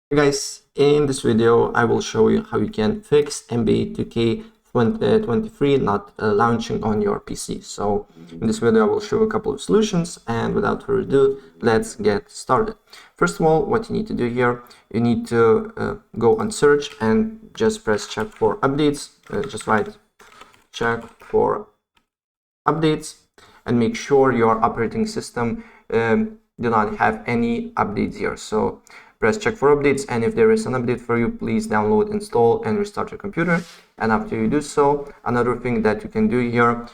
Hey guys, in this video I will show you how you can fix NBA 2K23 not launching on your PC. So in this video I will show a couple of solutions, and without further ado, let's get started. First of all, what you need to do here, you need to go on search and just press check for updates. Just write check for updates and make sure your operating system do not have any updates here. So press check for updates, and if there is an update for you, please download, install, and restart your computer. And after you do so, another thing that you can do here,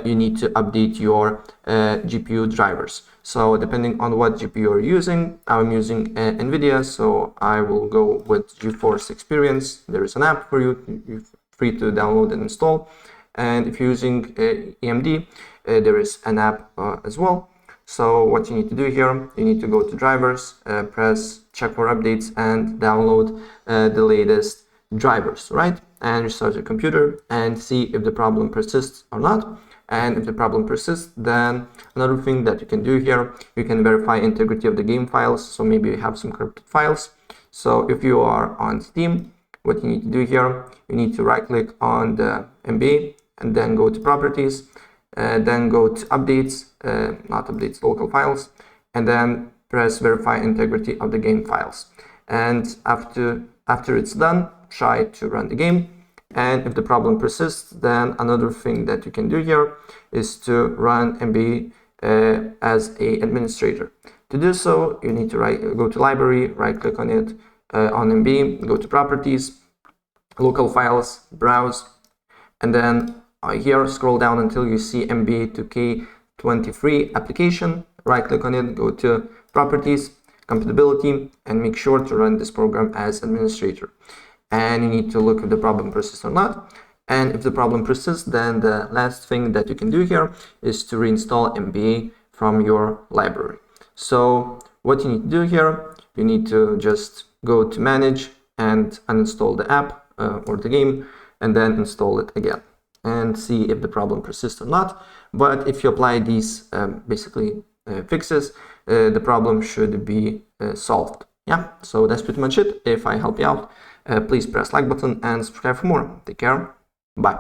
you need to update your GPU drivers. So depending on what GPU you're using, I'm using NVIDIA, so I will go with GeForce Experience. There is an app for you, you're free to download and install. And if you're using AMD, there is an app as well. So what you need to do here, you need to go to drivers, press check for updates, and download the latest drivers, right? And restart your computer and see if the problem persists or not. And if the problem persists, then another thing that you can do here, you can verify integrity of the game files. So maybe you have some corrupted files. So if you are on Steam, what you need to do here, you need to right click on the NBA and then go to properties. Then go to updates, not updates, local files, and then press verify integrity of the game files. And after it's done, try to run the game. And if the problem persists, then another thing that you can do here is to run NBA as an administrator. To do so, you need to go to library, right click on it, on NBA, go to properties, local files, browse, and then here scroll down until you see NBA 2K23 application, right click on it, go to properties, compatibility, and make sure to run this program as administrator. And you need to look if the problem persists or not. And if the problem persists, then the last thing that you can do here is to reinstall NBA from your library. So what you need to do here, you need to just go to manage and uninstall the app or the game, and then install it again and see if the problem persists or not. But if you apply these fixes, the problem should be solved. Yeah, so that's pretty much it. If I help you out, please press like button and subscribe for more. Take care. Bye.